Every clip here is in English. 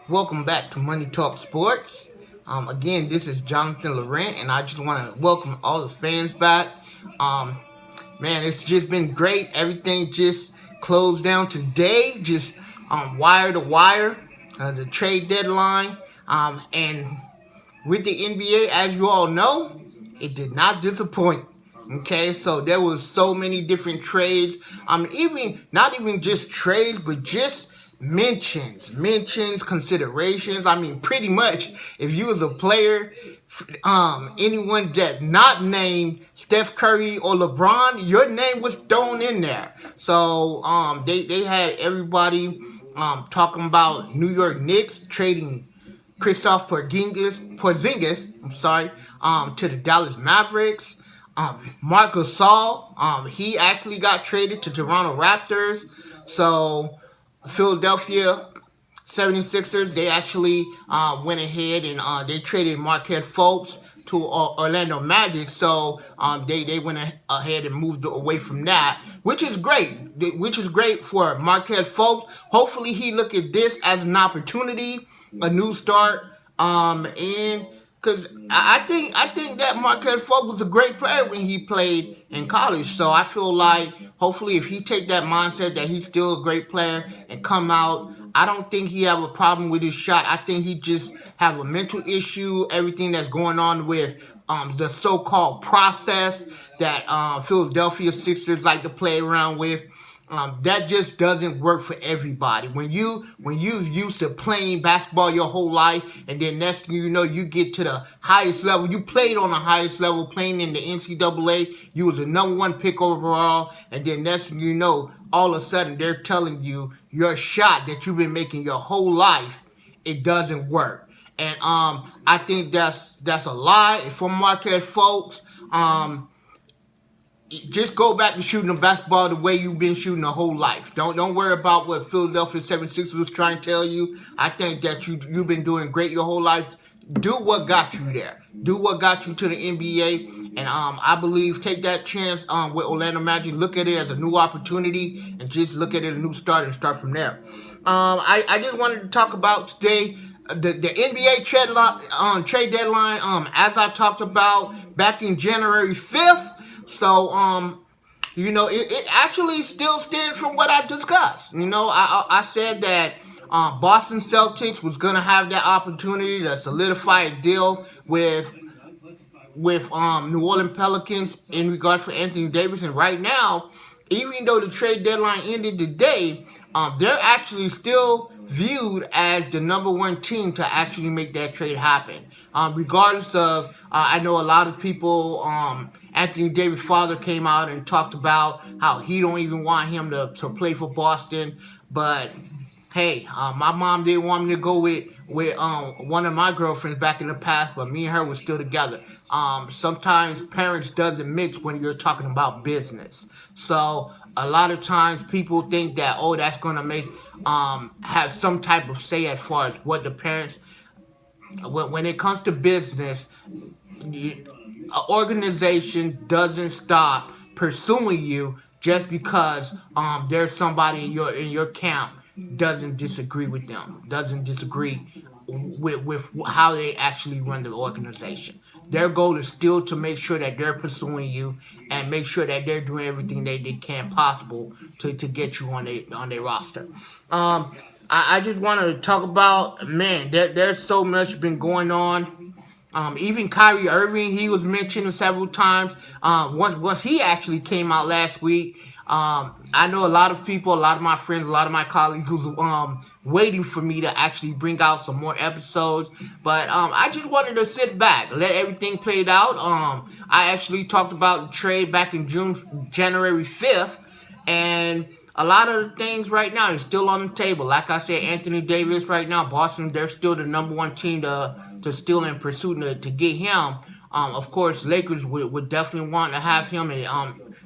Welcome back to Money Talk Sports. Again, this is Jonathan Laurent, and I just want to welcome all the fans back. Um, Man, it's just been great. Everything just closed down today, just wire to wire, the trade deadline, and with the NBA, as you all know, it did not disappoint. Okay, so there was so many different trades. Even not even just trades, but just mentions, considerations. Pretty much, if you was a player, anyone that not named Steph Curry or LeBron, your name was thrown in there. So they had everybody talking about New York Knicks trading Kristaps Porzingis, to the Dallas Mavericks. Marc Gasol, he actually got traded to Toronto Raptors. So Philadelphia 76ers, they actually went ahead and they traded Marquette Fultz to Orlando Magic. So they went ahead and moved away from that, which is great. Which is great for Marquette Fultz. Hopefully he look at this as an opportunity, a new start, and because I think that Marquette Fultz was a great player when he played in college. So I feel like hopefully if he take that mindset that he's still a great player and come out, I don't think he have a problem with his shot. I think he just have a mental issue. Everything that's going on with the so-called process that Philadelphia Sixers like to play around with. That just doesn't work for everybody. When you've used to playing basketball your whole life, and then next thing you know, you get to the highest level. You played on the highest level, playing in the NCAA. You was the number one pick overall, and then next thing you know, all of a sudden they're telling you your shot that you've been making your whole life, it doesn't work. And I think that's a lie from Marquette Fultz. Just go back to shooting the basketball the way you've been shooting the whole life. Don't worry about what Philadelphia 76ers was trying to tell you. I think that you've been doing great your whole life. Do what got you there. Do what got you to the NBA. And I believe take that chance with Orlando Magic. Look at it as a new opportunity and just look at it as a new start and start from there. I just wanted to talk about today the NBA trade deadline. As I talked about back in January 5th. So, it actually still stands from what I discussed. I said that Boston Celtics was going to have that opportunity to solidify a deal with New Orleans Pelicans in regards for Anthony Davis. And right now, even though the trade deadline ended today, they're actually still viewed as the number one team to actually make that trade happen. Regardless of, I know a lot of people, Anthony Davis' father came out and talked about how he don't even want him to play for Boston. But, hey, my mom didn't want me to go with one of my girlfriends back in the past, but me and her were still together. Sometimes parents doesn't mix when you're talking about business. So a lot of times people think that, that's going to make have some type of say as far as what the parents. When it comes to business, an organization doesn't stop pursuing you just because there's somebody in your camp doesn't disagree with them, doesn't disagree with how they actually run the organization. Their goal is still to make sure that they're pursuing you and make sure that they're doing everything they can possible to get you on their roster. I just wanted to talk about, man, there's so much been going on. Even Kyrie Irving, he was mentioned several times. Once he actually came out last week, I know a lot of people, a lot of my friends, a lot of my colleagues who's waiting for me to actually bring out some more episodes. But I just wanted to sit back, let everything play out. I actually talked about the trade back in January 5th, and a lot of the things right now is still on the table. Like I said, Anthony Davis right now, Boston, they're still the number one team to still in pursuit to get him. Of course, Lakers would definitely want to have him, and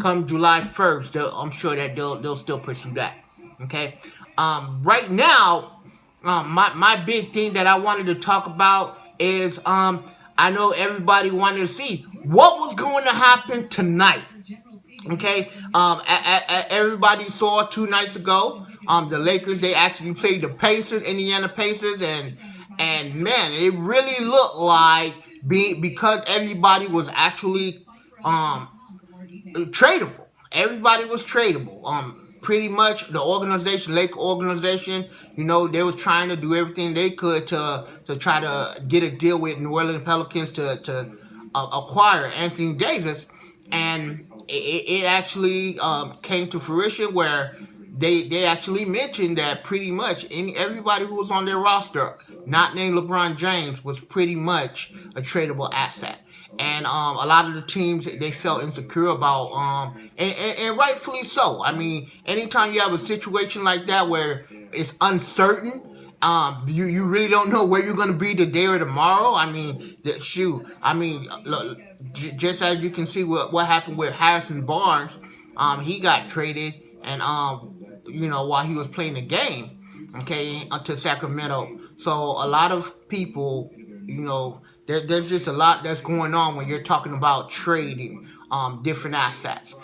come July 1st, I'm sure that they'll still pursue that. Okay. Right now, my big thing that I wanted to talk about is I know everybody wanted to see what was going to happen tonight. Okay, everybody saw 2 nights ago The Lakers, they actually played the Pacers, Indiana Pacers, and man, it really looked like because everybody was actually tradable. Everybody was tradable. Pretty much the organization, Lake organization, they was trying to do everything they could to try to get a deal with New Orleans Pelicans to acquire Anthony Davis, and it actually came to fruition where they actually mentioned that pretty much everybody who was on their roster, not named LeBron James, was pretty much a tradable asset. And a lot of the teams, they felt insecure about, and rightfully so. I mean, anytime you have a situation like that where it's uncertain, you really don't know where you're going to be today or tomorrow. I mean, look, just as you can see what happened with Harrison Barnes, he got traded, and while he was playing the game, okay, to Sacramento. So a lot of people, there's just a lot that's going on when you're talking about trading different assets.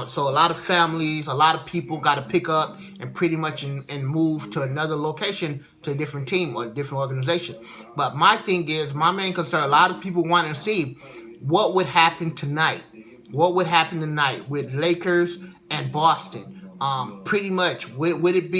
So a lot of families, a lot of people got to pick up and pretty much and move to another location, to a different team or a different organization. But my thing is, my main concern, a lot of people want to see what would happen tonight. What would happen tonight with Lakers and Boston? Pretty much, would it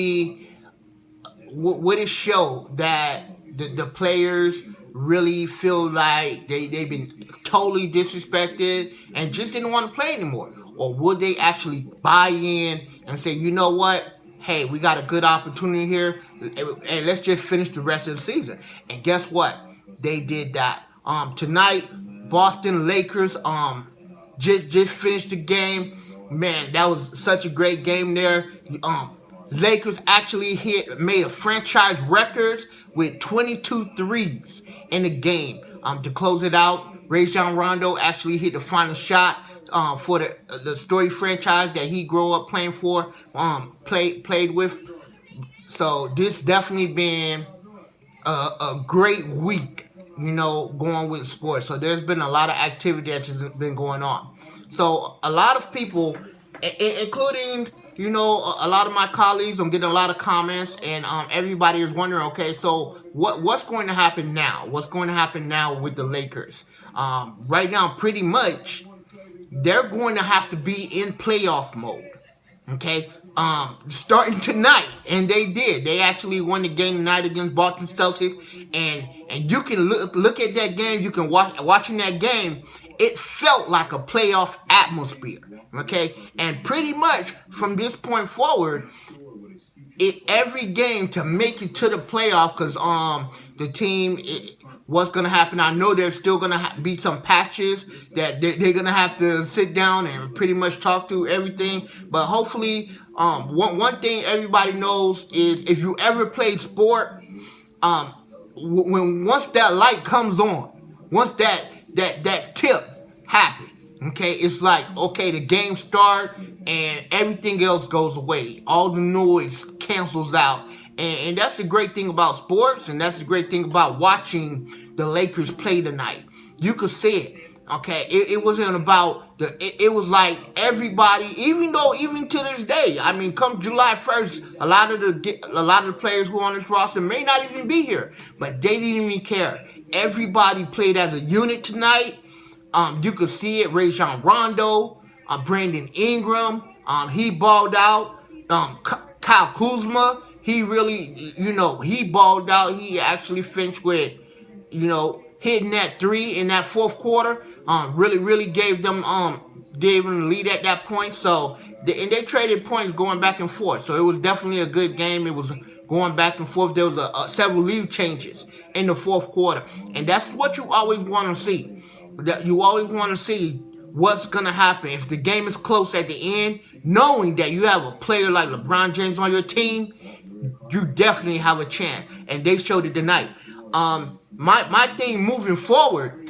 show that the players really feel like they've been totally disrespected and just didn't want to play anymore? Or would they actually buy in and say, you know what, hey, we got a good opportunity here, and let's just finish the rest of the season? And guess what? They did that. Tonight, Boston Lakers just finished the game. Man, that was such a great game there. Lakers actually made a franchise record with 22 threes in the game. To close it out, Rajon Rondo actually hit the final shot for the Story franchise that he grew up playing for, played with. So this definitely been a great week, going with sports. So there's been a lot of activity that's been going on. So a lot of people, including, a lot of my colleagues, I'm getting a lot of comments, and everybody is wondering, okay, so what's going to happen now? What's going to happen now with the Lakers? Right now, pretty much, they're going to have to be in playoff mode, okay? Starting tonight, and they did. They actually won the game tonight against Boston Celtics, and you can look at that game. You can watching that game. It felt like a playoff atmosphere, okay? And pretty much from this point forward, every game to make it to the playoff, because the team, what's going to happen, I know there's still going to be some patches that they're going to have to sit down and pretty much talk through everything. But hopefully, one thing everybody knows is, if you ever played sport, once that light comes on, once that tip happens, okay, it's like, okay, the game starts and everything else goes away. All the noise cancels out. And that's the great thing about sports, and that's the great thing about watching the Lakers play tonight. You could see it. Okay, it wasn't about it was like everybody, even to this day, I mean, come July 1st, a lot of the players who are on this roster may not even be here, but they didn't even care. Everybody played as a unit tonight. You could see it. Rajon Rondo, Brandon Ingram, he balled out. Kyle Kuzma, he really, he balled out. He actually finished with, hitting that three in that fourth quarter. Really gave them the lead at that point. So and they traded points going back and forth. So it was definitely a good game. It was going back and forth. There was several lead changes in the fourth quarter, and that's what you always want to see. That you always want to see what's gonna happen if the game is close at the end. Knowing that you have a player like LeBron James on your team, you definitely have a chance, and they showed it tonight. My thing moving forward,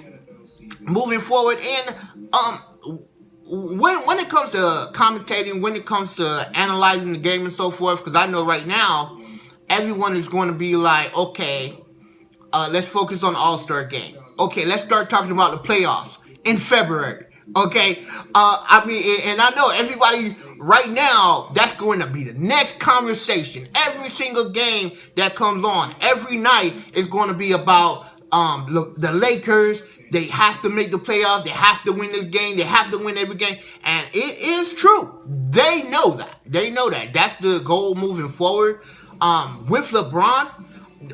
and when it comes to commentating, when it comes to analyzing the game and so forth, because I know right now everyone is going to be like, okay, let's focus on the All-Star game. Okay, let's start talking about the playoffs in February. Okay, I mean, and I know everybody right now, that's going to be the next conversation. Every single game that comes on, every night is going to be about the Lakers. They have to make the playoffs. They have to win this game. They have to win every game, and it is true. They know that. They know that. That's the goal moving forward. With LeBron,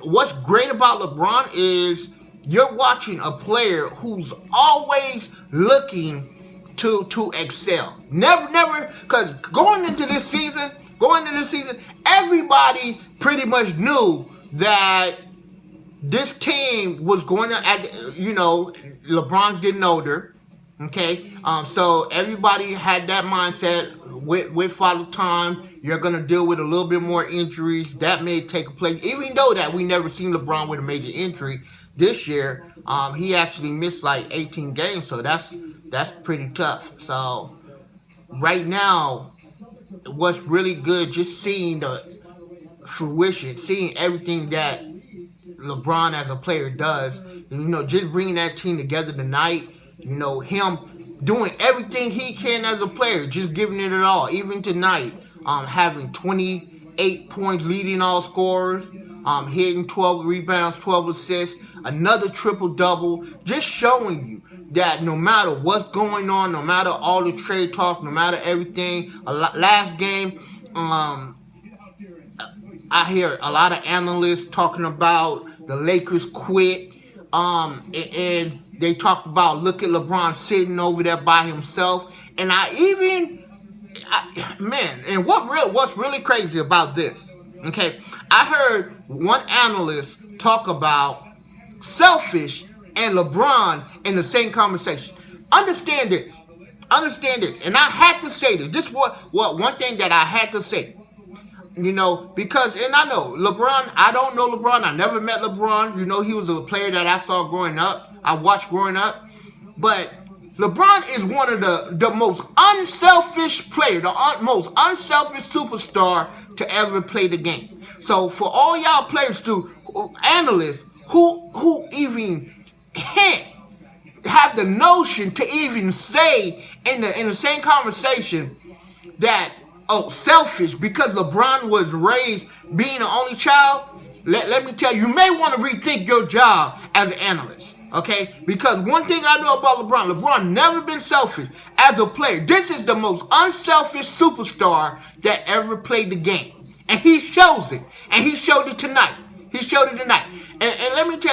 what's great about LeBron is you're watching a player who's always looking to excel. Never, because going into this season, everybody pretty much knew that this team was going to, LeBron's getting older. Okay, so everybody had that mindset. With Father Time, you're gonna deal with a little bit more injuries that may take place. Even though that we never seen LeBron with a major injury this year, he actually missed like 18 games, so that's pretty tough. So right now, what's really good, just seeing the fruition, seeing everything that LeBron as a player does, just bringing that team together tonight, him doing everything he can as a player, just giving it all. Even tonight, having 28 points, leading all scorers, hitting 12 rebounds, 12 assists, another triple-double, just showing you that no matter what's going on, no matter all the trade talk, no matter everything, last game, I hear a lot of analysts talking about the Lakers quit, and they talked about, look at LeBron sitting over there by himself. And and what's really crazy about this, okay, I heard one analyst talk about selfish and LeBron in the same conversation. Understand this, and I had to say this. This was one thing that I had to say. Because, and I know LeBron, I don't know LeBron, I never met LeBron. He was a player that I saw growing up, I watched growing up. But LeBron is one of the most unselfish player, the most unselfish superstar to ever play the game. So for all y'all players, analysts, who even can't have the notion to even say in the same conversation that, selfish because LeBron was raised being the only child, let me tell you, you may want to rethink your job as an analyst, okay? Because one thing I know about LeBron never been selfish as a player. This is the most unselfish superstar that ever played the game. And he shows it. And he showed it tonight. And let me tell